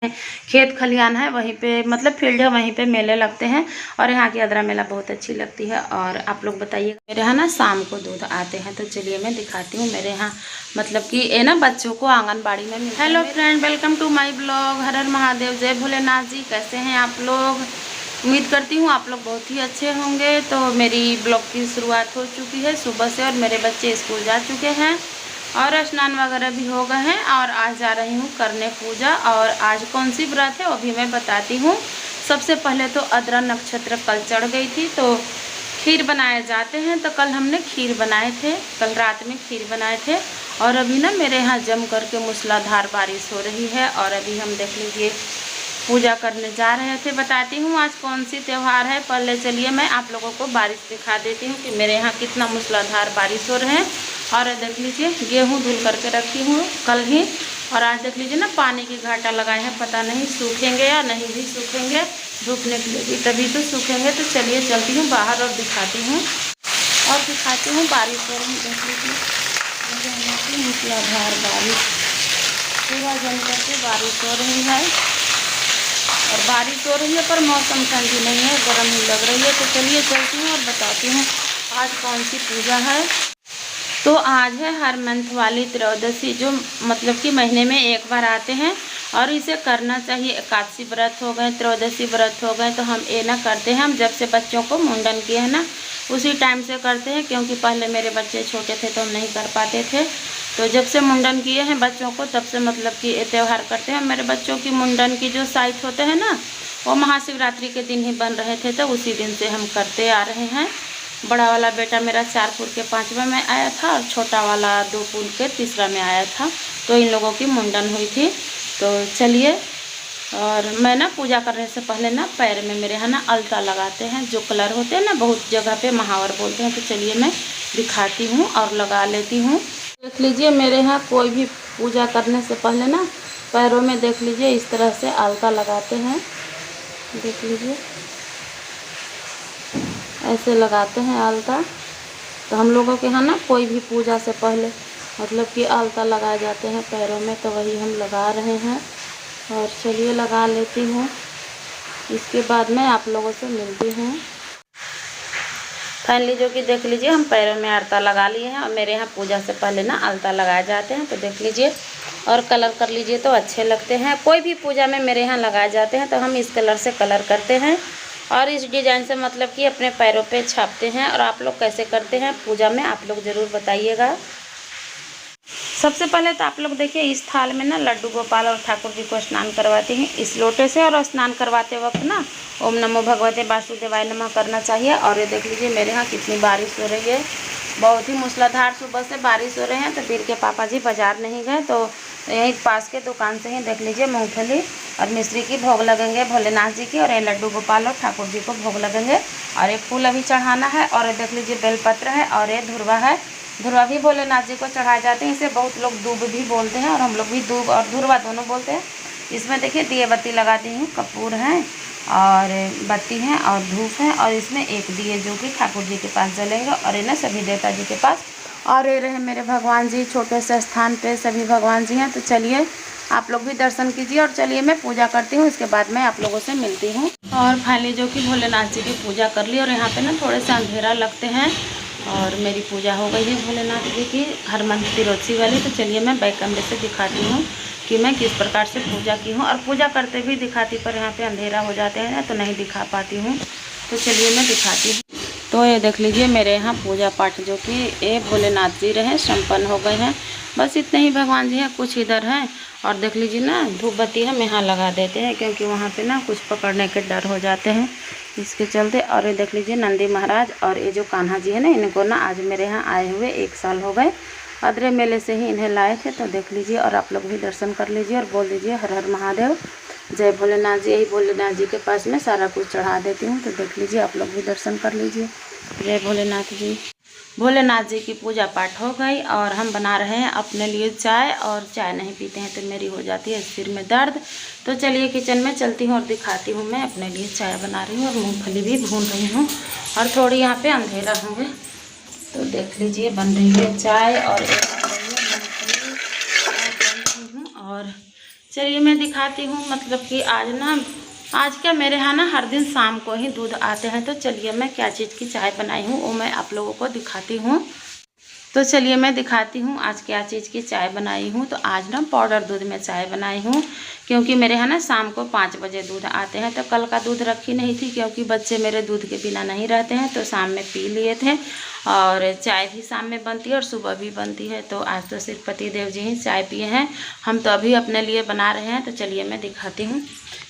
खेत खलियान है, वहीं पे मतलब फील्ड है, वहीं पे मेले लगते हैं और यहाँ की अदरा मेला बहुत अच्छी लगती है। और आप लोग बताइए, मेरे यहाँ ना शाम को दूध आते हैं, तो चलिए मैं दिखाती हूँ। मेरे यहाँ मतलब कि ये ना बच्चों को आंगनबाड़ी में मिलता है। Hello friend, welcome to my blog. हर हर महादेव, जय भोलेनाथ जी। कैसे हैं आप लोग? उम्मीद करती हूँ आप लोग बहुत ही अच्छे होंगे। तो मेरी ब्लॉग की शुरुआत हो चुकी है सुबह से और मेरे बच्चे स्कूल जा चुके हैं और स्नान वगैरह भी हो गए हैं और आज जा रही हूँ करने पूजा। और आज कौन सी व्रत है वो भी मैं बताती हूँ। सबसे पहले तो अदरा नक्षत्र कल चढ़ गई थी, तो खीर बनाए जाते हैं। तो कल हमने खीर बनाए थे, कल रात में खीर बनाए थे। और अभी ना मेरे यहाँ जम करके मूसलाधार बारिश हो रही है और अभी हम देख लीजिए पूजा करने जा रहे थे। बताती हूँ आज कौन सी त्यौहार है। पहले चलिए मैं आप लोगों को बारिश दिखा देती हूँ कि मेरे यहाँ कितना मूसलाधार बारिश हो रहे हैं। और देख लीजिए गेहूँ धुल करके रखी हूँ कल ही, और आज देख लीजिए ना पानी की घाटा लगाए हैं, पता नहीं सूखेंगे या नहीं भी सूखेंगे। धूप निकलेगी तभी तो सूखेंगे। तो चलिए चलती हूँ बाहर और दिखाती हूँ बारिश हो रही है। देख लीजिए मूसलाधार बारिश, पूरा जम करके बारिश हो रही है और बारिश हो रही है पर मौसम ठंडी नहीं है, गर्म ही लग रही है। तो चलिए चलती हूँ और बताती हूँ आज कौन सी पूजा है। तो आज है हर मंथ वाली त्रयोदशी, जो मतलब कि महीने में एक बार आते हैं और इसे करना चाहिए। एकादशी व्रत हो गए, त्रयोदशी व्रत हो गए, तो हम ये ना करते हैं। हम जब से बच्चों को मुंडन किए हैं ना उसी टाइम से करते हैं, क्योंकि पहले मेरे बच्चे छोटे थे तो हम नहीं कर पाते थे। तो जब से मुंडन किए हैं बच्चों को तब से मतलब कि ये त्यौहार करते हैं। मेरे बच्चों की मुंडन की जो साइट होते हैं ना वो महाशिवरात्रि के दिन ही बन रहे थे, तो उसी दिन से हम करते आ रहे हैं। बड़ा वाला बेटा मेरा 4 पुर के 5वें में आया था और छोटा वाला 2 पुर के 3रा में आया था, तो इन लोगों की मुंडन हुई थी। तो चलिए, और मैं ना पूजा करने से पहले ना पैर में मेरे यहाँ ना अलता लगाते हैं, जो कलर होते हैं ना, बहुत जगह पे महावर बोलते हैं। तो चलिए मैं दिखाती हूँ और लगा लेती हूँ। देख लीजिए मेरे यहाँ कोई भी पूजा करने से पहले ना पैरों में देख लीजिए इस तरह से अलता लगाते हैं। देख लीजिए ऐसे लगाते हैं अलता। तो हम लोगों के यहाँ ना कोई भी पूजा से पहले मतलब कि अलता लगाए जाते हैं पैरों में, तो वही हम लगा रहे हैं। और चलिए लगा लेती हूँ, इसके बाद मैं आप लोगों से मिलती हूँ। फाइनली जो कि देख लीजिए हम पैरों में अलता लगा लिए हैं और मेरे यहाँ पूजा से पहले ना अलता लगाए जाते हैं। तो देख लीजिए और कलर कर लीजिए तो अच्छे लगते हैं। कोई भी पूजा में मेरे यहाँ लगाए जाते हैं तो हम इस कलर से कलर करते हैं और इस डिज़ाइन से मतलब कि अपने पैरों पे छापते हैं। और आप लोग कैसे करते हैं पूजा में आप लोग ज़रूर बताइएगा। सबसे पहले तो आप लोग देखिए इस थाल में ना लड्डू गोपाल और ठाकुर जी को स्नान करवाते हैं इस लोटे से। और स्नान करवाते वक्त ना ओम नमो भगवते वासुदेवाय नमः करना चाहिए। और ये देख लीजिए मेरे यहाँ कितनी बारिश हो रही है, बहुत ही मूसलाधार सुबह से बारिश हो रहे हैं। तो वीर के पापा जी बाजार नहीं गए, तो यहीं पास के दुकान से ही देख लीजिए मूंगफली और मिश्री की भोग लगेंगे भोलेनाथ जी की, और ये लड्डू गोपाल और ठाकुर जी को भोग लगेंगे। और एक फूल अभी चढ़ाना है और ये देख लीजिए बेलपत्र है और ये धुरवा है। धुरवा भी भोलेनाथ जी को चढ़ाए जाते हैं, इसे बहुत लोग दूब भी बोलते हैं और हम लोग भी दूब और धुरवा दोनों बोलते हैं। इसमें देखिए दिए बत्ती लगाती हूँ, कपूर हैं और बत्ती हैं और धूप है, और इसमें एक दिए जो कि ठाकुर जी के पास जलेंगे और इन्हें सभी देवता जी के पास। और ये रहे मेरे भगवान जी, छोटे से स्थान पे सभी भगवान जी हैं। तो चलिए आप लोग भी दर्शन कीजिए और चलिए मैं पूजा करती हूँ, इसके बाद मैं आप लोगों से मिलती हूँ। और फाइनली जो कि भोलेनाथ जी की पूजा कर ली और यहाँ पे ना थोड़े से अंधेरा लगते हैं और मेरी पूजा हो गई है भोलेनाथ जी की हर मंथ त्रयोदशी वाली। तो चलिए मैं बैक कैमरे से दिखाती हूँ कि मैं किस प्रकार से पूजा की हूँ, और पूजा करते भी दिखाती पर यहाँ पे अंधेरा हो जाते हैं तो नहीं दिखा पाती हूँ। तो चलिए मैं दिखाती हूँ। तो ये देख लीजिए मेरे यहाँ पूजा पाठ जो कि ये भोलेनाथ जी रहे संपन्न हो गए हैं। बस इतने ही भगवान जी हैं, कुछ इधर हैं। और देख लीजिए ना धूप बत्ती हम यहाँ लगा देते हैं, क्योंकि वहाँ पे ना कुछ पकड़ने के डर हो जाते हैं इसके चलते। और ये देख लीजिए नंदी महाराज और ये जो कान्हा जी है ना, इनको ना आज मेरे यहाँ आए हुए 1 साल हो गए। अदरे मेले से ही इन्हें लाए थे। तो देख लीजिए और आप लोग भी दर्शन कर लीजिए और बोल दीजिए हर हर महादेव, जय भोलेनाथ जी। यही भोलेनाथ जी के पास में सारा कुछ चढ़ा देती हूँ। तो देख लीजिए आप लोग भी दर्शन कर लीजिए। जय भोलेनाथ जी। भोलेनाथ जी की पूजा पाठ हो गई और हम बना रहे हैं अपने लिए चाय, और चाय नहीं पीते हैं तो मेरी हो जाती है सिर में दर्द। तो चलिए किचन में चलती हूँ और दिखाती हूँ। मैं अपने लिए चाय बना रही हूँ और मूंगफली भी भून रही हूँ, और थोड़ी यहाँ पे अंधेरा होंगे। तो देख लीजिए बन रही है चाय और एक बन रही है मूंगफली और चलिए मैं दिखाती हूँ, मतलब कि आज क्या मेरे यहाँ ना हर दिन शाम को ही दूध आते हैं। तो चलिए मैं क्या चीज़ की चाय बनाई हूँ वो मैं आप लोगों को दिखाती हूँ। तो चलिए मैं दिखाती हूँ आज क्या चीज़ की चाय बनाई हूँ। तो आज ना पाउडर दूध में चाय बनाई हूँ, क्योंकि मेरे यहाँ ना शाम को 5 बजे दूध आते हैं। तो कल का दूध रखी नहीं थी, क्योंकि बच्चे मेरे दूध के बिना नहीं रहते हैं, तो शाम में पी लिए थे। और चाय भी शाम में बनती है और सुबह भी बनती है। तो आज तो सिर्फ पति देव जी ही चाय पिए हैं, हम तो अभी अपने लिए बना रहे हैं। तो चलिए मैं दिखाती हूँ।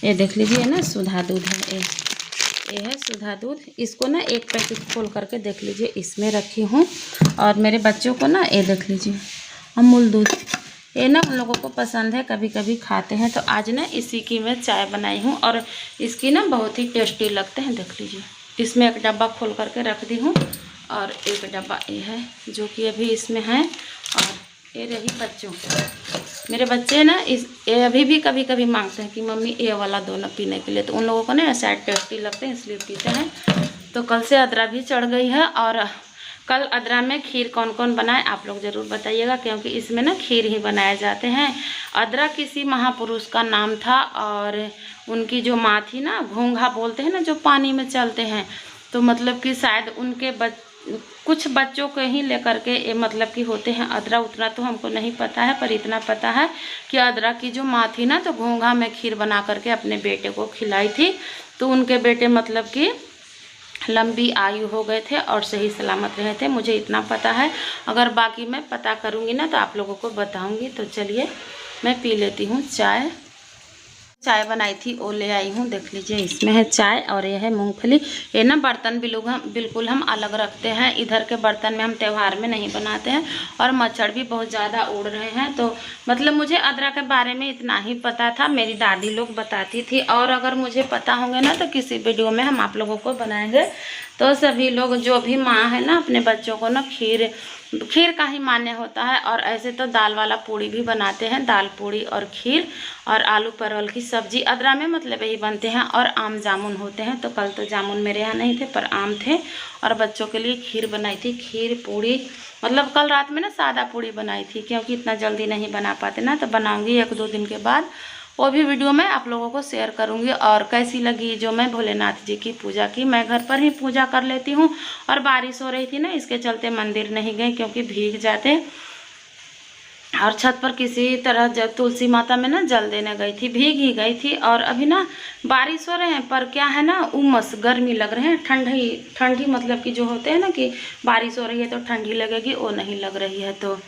ये देख लीजिए ना, सुधा दूध है, ये है सुधा दूध। इसको ना एक पैकेट खोल करके देख लीजिए इसमें रखी हूँ। और मेरे बच्चों को ना ये देख लीजिए अमूल दूध, ये ना उन लोगों को पसंद है, कभी कभी खाते हैं। तो आज ना इसी की मैं चाय बनाई हूँ और इसकी ना बहुत ही टेस्टी लगते हैं। देख लीजिए, इसमें एक डब्बा खोल करके रख दी हूँ और एक डब्बा ये है जो कि अभी इसमें है। और ये रही बच्चों, मेरे बच्चे ना ये अभी भी कभी कभी मांगते हैं कि मम्मी ये वाला दो ना पीने के लिए। तो उन लोगों को ना शायद टेस्टी लगते हैं इसलिए पीते हैं। तो कल से अदरा भी चढ़ गई है। और कल अदरा में खीर कौन कौन बनाए आप लोग ज़रूर बताइएगा, क्योंकि इसमें ना खीर ही बनाए जाते हैं। अदरा किसी महापुरुष का नाम था और उनकी जो माँ थी ना, घोंघा बोलते हैं ना जो पानी में चलते हैं, तो मतलब कि शायद उनके कुछ बच्चों को ही लेकर के ये मतलब कि होते हैं अदरा। उतना तो हमको नहीं पता है, पर इतना पता है कि अदरा की जो माँ थी ना, तो घोंघा में खीर बना करके अपने बेटे को खिलाई थी। तो उनके बेटे मतलब कि लंबी आयु हो गए थे और सही सलामत रहे थे, मुझे इतना पता है। अगर बाकी मैं पता करूँगी ना तो आप लोगों को बताऊँगी। तो चलिए मैं पी लेती हूँ चाय। चाय बनाई थी वो ले आई हूँ, देख लीजिए इसमें है चाय और ये है मूंगफली। ये ना बर्तन बिल्कुल हम अलग रखते हैं, इधर के बर्तन में हम त्यौहार में नहीं बनाते हैं। और मच्छर भी बहुत ज़्यादा उड़ रहे हैं। तो मतलब मुझे अदरक के बारे में इतना ही पता था, मेरी दादी लोग बताती थी। और अगर मुझे पता होंगे ना तो किसी वीडियो में हम आप लोगों को बनाएंगे। तो सभी लोग जो भी माँ है ना, अपने बच्चों को ना खीर का ही मान्य होता है। और ऐसे तो दाल वाला पूड़ी भी बनाते हैं, दाल पूड़ी और खीर और आलू परवल की सब्जी अदरा में मतलब यही बनते हैं। और आम जामुन होते हैं। तो कल तो जामुन मेरे यहाँ नहीं थे पर आम थे। और बच्चों के लिए खीर बनाई थी, खीर पूड़ी। मतलब कल रात में ना सादा पूड़ी बनाई थी, क्योंकि इतना जल्दी नहीं बना पाते ना, तो बनाऊंगी 1-2 दिन के बाद, वो भी वीडियो मैं आप लोगों को शेयर करूंगी। और कैसी लगी जो मैं भोलेनाथ जी की पूजा की, मैं घर पर ही पूजा कर लेती हूँ। और बारिश हो रही थी ना, इसके चलते मंदिर नहीं गई, क्योंकि भीग जाते। और छत पर किसी तरह जब तुलसी माता में ना जल देने गई थी, भीग ही गई थी। और अभी ना बारिश हो रहे हैं, पर क्या है ना, उमस गर्मी लग रहे हैं। ठंडी मतलब कि जो होते हैं ना कि बारिश हो रही है तो ठंडी लगेगी, वो नहीं लग रही है। तो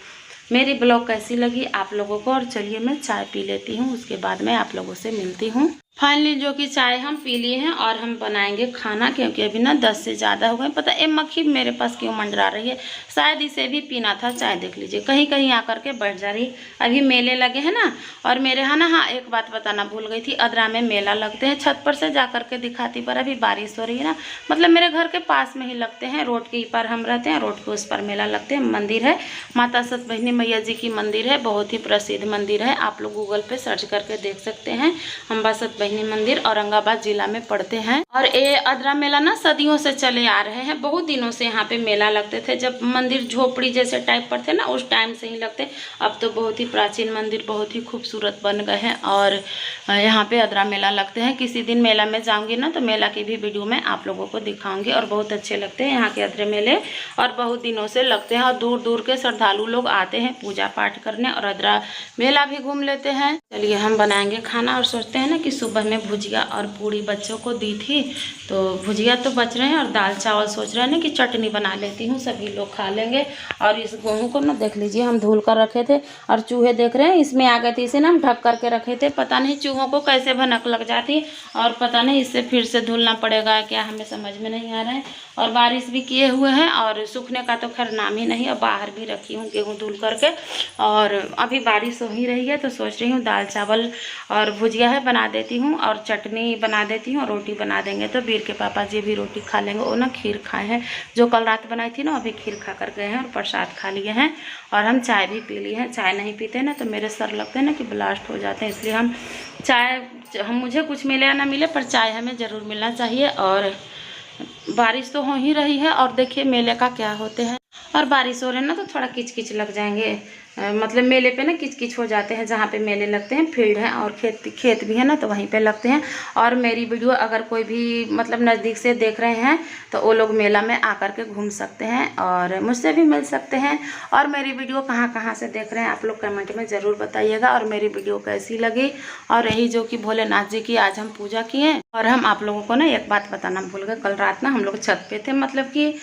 मेरी ब्लॉग कैसी लगी आप लोगों को। और चलिए मैं चाय पी लेती हूँ, उसके बाद मैं आप लोगों से मिलती हूँ। फाइनली जो कि चाय हम पी लिए हैं और हम बनाएंगे खाना, क्योंकि अभी ना 10 से ज़्यादा हो गए। पता है मक्खी मेरे पास क्यों मंडरा रही है, शायद इसे भी पीना था चाय। देख लीजिए कहीं कहीं आकर के बैठ जा रही। अभी मेले लगे हैं ना, और मेरे यहाँ ना, हाँ एक बात बताना भूल गई थी, अदरा में मेला लगते हैं। छत पर से जा करके दिखाती, पर अभी बारिश हो रही है ना, मतलब मेरे घर के पास में ही लगते हैं। रोड के पर हम रहते हैं, रोड के उस पर मेला लगते हैं। मंदिर है माता सतभैनी मैया जी की मंदिर है, बहुत ही प्रसिद्ध मंदिर है। आप लोग गूगल पे सर्च करके देख सकते हैं। अम्बा सतभैनी मंदिर औरंगाबाद जिला में पड़ते हैं। और ये अदरा मेला ना सदियों से चले आ रहे हैं, बहुत दिनों से यहाँ पे मेला लगते थे। जब मंदिर झोपड़ी जैसे टाइप पर थे ना, उस टाइम से ही लगते। अब तो बहुत ही प्राचीन मंदिर बहुत ही खूबसूरत बन गए हैं और यहाँ पे अदरा मेला लगते हैं। किसी दिन मेला में जाऊंगी ना तो मेला की भी वीडियो में आप लोगों को दिखाऊंगी। और बहुत अच्छे लगते हैं यहाँ के अदरे मेले, और बहुत दिनों से लगते हैं। और दूर दूर के श्रद्धालु लोग आते हैं पूजा पाठ करने, और अदरा मेला भी घूम लेते हैं। चलिए हम बनाएंगे खाना। और सोचते हैं ना कि सुबह में भुजिया और पूड़ी बच्चों को दी थी, तो भुजिया तो बच रहे हैं, और दाल चावल सोच रहे हैं ना कि चटनी बना लेती हूँ, सभी लोग खा लेंगे। और इस गेहूँ को ना देख लीजिए हम धुल कर रखे थे, और चूहे देख रहे हैं इसमें आ गए थे। इसे ना हम ढक करके रखे थे, पता नहीं चूहों को कैसे भनक लग जाती, और पता नहीं इससे फिर से धुलना पड़ेगा क्या, हमें समझ में नहीं आ रहा है। और बारिश भी किए हुए हैं, और सूखने का तो खैर नाम ही नहीं। और बाहर भी रखी हूँ गेहूँ धुल करके, और अभी बारिश हो ही रही है। तो सोच रही हूँ दाल चावल और भुजिया है बना देती हूँ, और चटनी बना देती हूँ, और रोटी बना देंगे। तो वीर के पापा जी भी रोटी खा लेंगे। वो ना खीर खाए हैं, जो कल रात बनाई थी ना, अभी खीर खा कर गए हैं और प्रसाद खा लिए हैं। और हम चाय भी पी लिए हैं। चाय नहीं पीते ना तो मेरे सर लगते हैं ना कि ब्लास्ट हो जाते हैं, इसलिए हम मुझे कुछ मिले या ना मिले, पर चाय हमें ज़रूर मिलना चाहिए। और बारिश तो हो ही रही है, और देखिए मेले का क्या होते हैं। और बारिश हो रहे हैं ना तो थोड़ा किच किच लग जाएंगे, मतलब मेले पे ना किच किच हो जाते हैं, जहाँ पे मेले लगते हैं, फील्ड है और खेत भी है ना, तो वहीं पे लगते हैं। और मेरी वीडियो अगर कोई भी मतलब नज़दीक से देख रहे हैं तो वो लोग मेला में आकर के घूम सकते हैं और मुझसे भी मिल सकते हैं। और मेरी वीडियो कहाँ कहाँ से देख रहे हैं आप लोग कमेंट में ज़रूर बताइएगा, और मेरी वीडियो कैसी लगी। और यही जो कि भोलेनाथ जी की आज हम पूजा किए। और हम आप लोगों को ना एक बात बताना भूल गए, कल रात ना हम लोग छत पे थे, मतलब कि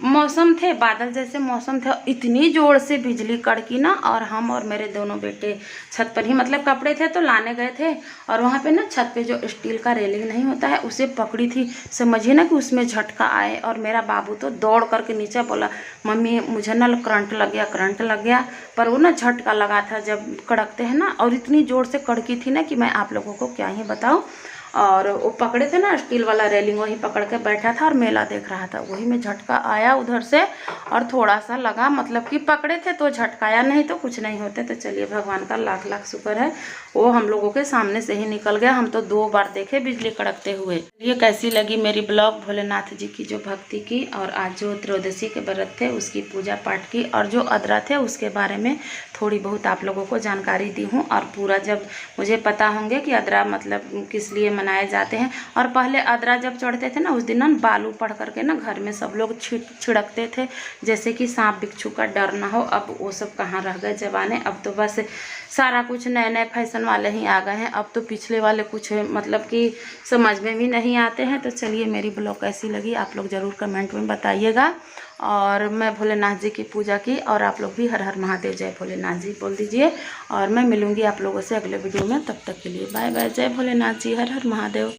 मौसम थे, बादल जैसे मौसम थे, इतनी ज़ोर से बिजली कड़की ना, और हम और मेरे दोनों बेटे छत पर ही, मतलब कपड़े थे तो लाने गए थे, और वहाँ पे ना छत पे जो स्टील का रेलिंग नहीं होता है उसे पकड़ी थी, समझिए ना कि उसमें झटका आए। और मेरा बाबू तो दौड़ करके नीचे बोला, मम्मी मुझे ना करंट लग गया, करंट लग गया। पर वो ना झटका लगा था जब कड़कते हैं ना, और इतनी ज़ोर से कड़की थी ना कि मैं आप लोगों को क्या ही बताऊँ। और वो पकड़े थे ना स्टील वाला रेलिंग, वही पकड़ के बैठा था और मेला देख रहा था, वही में झटका आया उधर से, और थोड़ा सा लगा, मतलब कि पकड़े थे तो झटकाया, नहीं तो कुछ नहीं होते। तो चलिए भगवान का लाख लाख शुक्र है, वो हम लोगों के सामने से ही निकल गया। हम तो 2 बार देखे बिजली कड़कते हुए। ये कैसी लगी मेरी ब्लॉग भोलेनाथ जी की जो भक्ति की, और आज जो त्रयोदशी के व्रत थे उसकी पूजा पाठ की, और जो अदरा थे उसके बारे में थोड़ी बहुत आप लोगों को जानकारी दी हूँ। और पूरा जब मुझे पता होंगे कि अदरा मतलब किस लिए मनाए जाते हैं। और पहले अदरा जब चढ़ते थे ना, उस दिन ना बालू पढ़ करके ना घर में सब लोग छिड़कते थे, जैसे कि सांप बिच्छू का डर ना हो। अब वो सब कहाँ रह गए जमाने, अब तो बस सारा कुछ नए नए फैशन वाले ही आ गए हैं। अब तो पिछले वाले कुछ मतलब कि समझ में भी नहीं आते हैं। तो चलिए मेरी ब्लॉग कैसी लगी आप लोग ज़रूर कमेंट में बताइएगा। और मैं भोलेनाथ जी की पूजा की, और आप लोग भी हर हर महादेव, जय भोलेनाथ जी बोल दीजिए। और मैं मिलूंगी आप लोगों से अगले वीडियो में, तब तक के लिए बाय बाय, जय भोलेनाथ जी, हर हर महादेव।